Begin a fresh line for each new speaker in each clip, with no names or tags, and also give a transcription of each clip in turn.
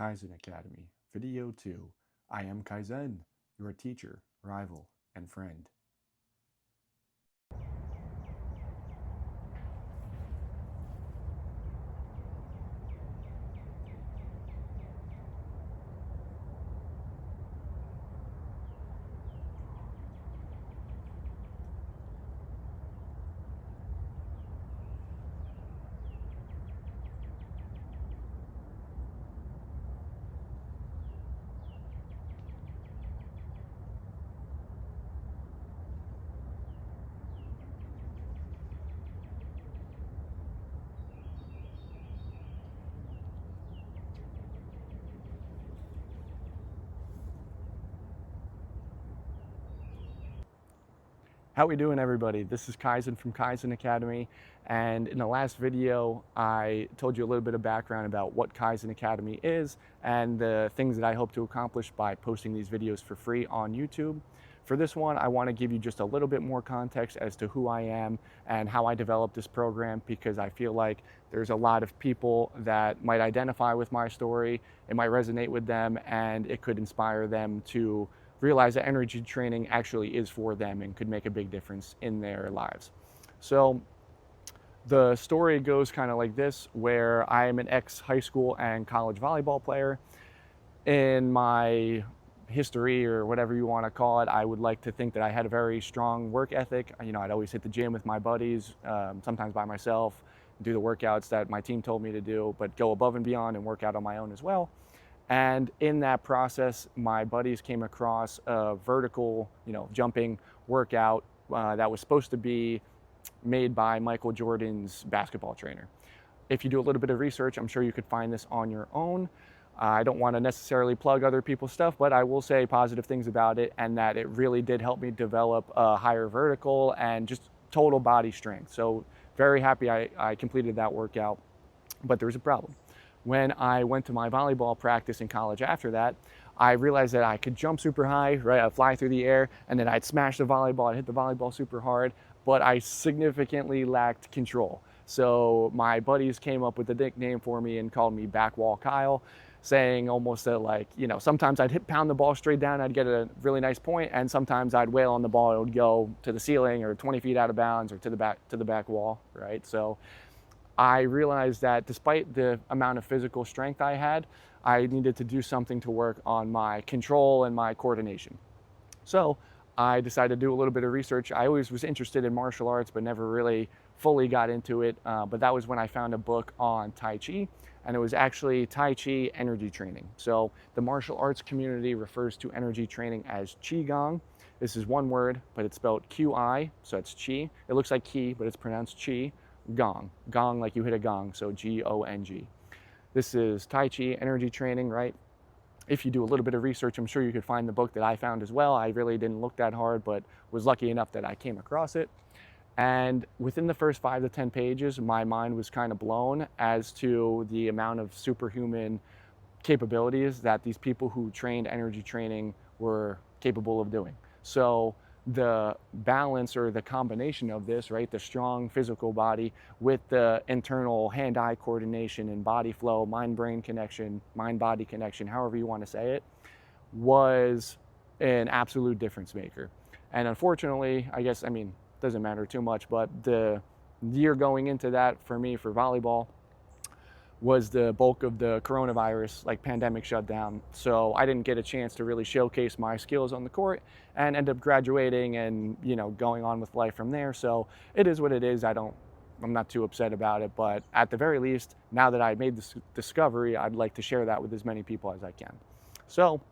Kyzen Academy. Video 2. I am Kyzen, your teacher, rival, and friend. How we doing, everybody? This is Kyzen from Kyzen Academy, and in the last video I told you a little bit of background about what Kyzen Academy is and the things that I hope to accomplish by posting these videos for free on YouTube. For this one, I want to give you just a little bit more context as to who I am and how I developed this program, because I feel like there's a lot of people that might identify with my story, it might resonate with them, and it could inspire them to realize that energy training actually is for them and could make a big difference in their lives. So the story goes kind of like this, where I am an ex-high school and college volleyball player. In my history, or whatever you want to call it, I would like to think that I had a very strong work ethic. I'd always hit the gym with my buddies, sometimes by myself, do the workouts that my team told me to do, but go above and beyond and work out on my own as well. And in that process, my buddies came across a vertical, jumping workout that was supposed to be made by Michael Jordan's basketball trainer. If you do a little bit of research, I'm sure you could find this on your own. I don't want to necessarily plug other people's stuff, but I will say positive things about it, and that it really did help me develop a higher vertical and just total body strength. So very happy I completed that workout, but there was a problem. When I went to my volleyball practice in college after that, I realized that I could jump super high, right? I'd fly through the air, and then I'd smash the volleyball, I'd hit the volleyball super hard, but I significantly lacked control. So my buddies came up with a nickname for me and called me Backwall Kyle, saying almost that, sometimes I'd pound the ball straight down, I'd get a really nice point, and sometimes I'd wail on the ball, it would go to the ceiling or 20 feet out of bounds or to the back wall, right? So I realized that despite the amount of physical strength I had, I needed to do something to work on my control and my coordination. So I decided to do a little bit of research. I always was interested in martial arts, but never really fully got into it. But that was when I found a book on Tai Chi, and it was actually Tai Chi energy training. So the martial arts community refers to energy training as Qigong. This is one word, but it's spelled Qi, so it's Qi. It looks like Qi, but it's pronounced Qi. Gong like you hit a gong, so G-O-N-G. This is Tai Chi energy training, right? If you do a little bit of research, I'm sure you could find the book that I found as well. I really didn't look that hard, but was lucky enough that I came across it. And within the first 5 to 10 pages, my mind was kind of blown as to the amount of superhuman capabilities that these people who trained energy training were capable of doing. So the balance, or the combination of this, right, the strong physical body with the internal hand-eye coordination and body flow, mind-brain connection, mind-body connection, however you want to say it, was an absolute difference maker. And unfortunately, doesn't matter too much, but the year going into that for me for volleyball was the bulk of the coronavirus pandemic shutdown. So I didn't get a chance to really showcase my skills on the court and end up graduating and going on with life from there. So it is what it is. I'm not too upset about it, but at the very least, now that I made this discovery, I'd like to share that with as many people as I can. So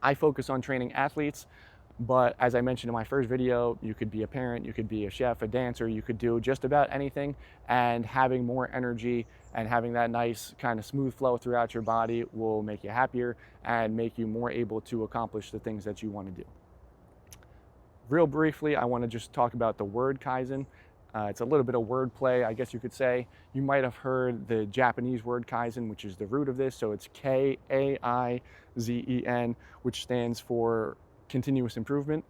I focus on training athletes, but as I mentioned in my first video, you could be a parent, you could be a chef, a dancer, you could do just about anything, and having more energy and having that nice kind of smooth flow throughout your body will make you happier and make you more able to accomplish the things that you want to do. Real briefly, I want to just talk about the word Kyzen. It's a little bit of wordplay, I guess you could say. You might have heard the Japanese word Kyzen, which is the root of this, so it's K-A-I-Z-E-N, which stands for continuous improvement.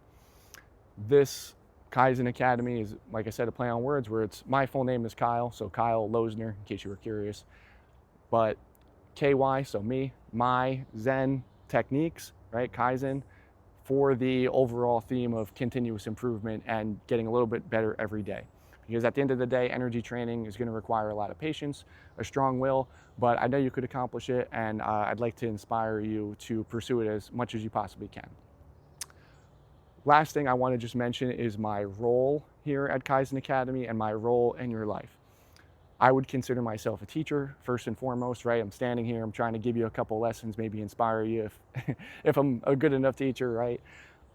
This Kyzen Academy is, like I said, a play on words, where my full name is Kyle, so Kyle Losner, in case you were curious. But KY, so me, my, Zen, techniques, right? Kaizen, for the overall theme of continuous improvement and getting a little bit better every day. Because at the end of the day, energy training is going to require a lot of patience, a strong will, but I know you could accomplish it, and I'd like to inspire you to pursue it as much as you possibly can. Last thing I want to just mention is my role here at Kyzen Academy and my role in your life. I would consider myself a teacher first and foremost, right? I'm standing here, I'm trying to give you a couple lessons, maybe inspire you if, if I'm a good enough teacher, right?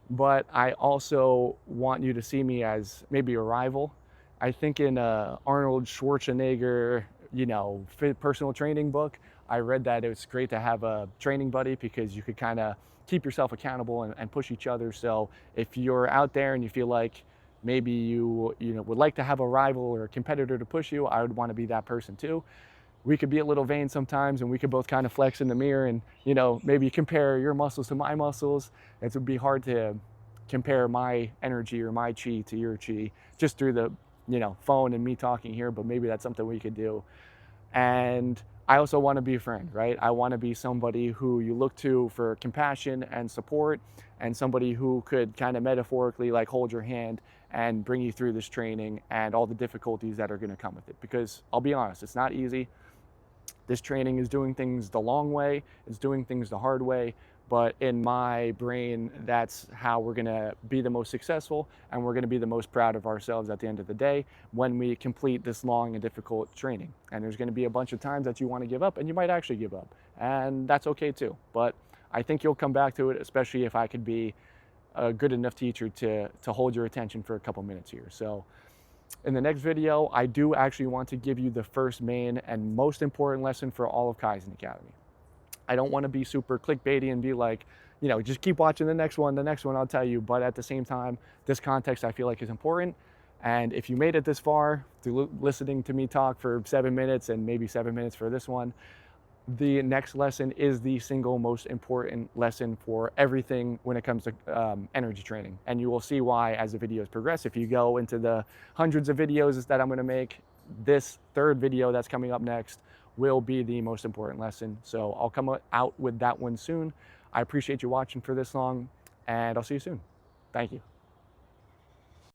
But I also want you to see me as maybe a rival. I think in Arnold Schwarzenegger, personal training book, I read that it's great to have a training buddy because you could kind of keep yourself accountable and push each other. So if you're out there and you feel like maybe you would like to have a rival or a competitor to push you, I would want to be that person too. We could be a little vain sometimes, and we could both kind of flex in the mirror and maybe compare your muscles to my muscles. It would be hard to compare my energy or my chi to your chi just through the phone and me talking here, but maybe that's something we could do. And I also want to be a friend, right? I want to be somebody who you look to for compassion and support, and somebody who could kind of metaphorically like hold your hand and bring you through this training and all the difficulties that are going to come with it. Because I'll be honest, it's not easy. This training is doing things the long way, it's doing things the hard way, but in my brain, that's how we're gonna be the most successful, and we're gonna be the most proud of ourselves at the end of the day when we complete this long and difficult training. And there's gonna be a bunch of times that you wanna give up, and you might actually give up, and that's okay too. But I think you'll come back to it, especially if I could be a good enough teacher to hold your attention for a couple minutes here. So in the next video, I do actually want to give you the first main and most important lesson for all of Kyzen Academy. I don't want to be super clickbaity and be like, just keep watching the next one I'll tell you. But at the same time, this context I feel like is important. And if you made it this far through listening to me talk for 7 minutes and maybe 7 minutes for this one, the next lesson is the single most important lesson for everything when it comes to energy training. And you will see why as the videos progress. If you go into the hundreds of videos that I'm going to make, this third video that's coming up next will be the most important lesson. So I'll come out with that one soon. I appreciate you watching for this long, and I'll see you soon. Thank you.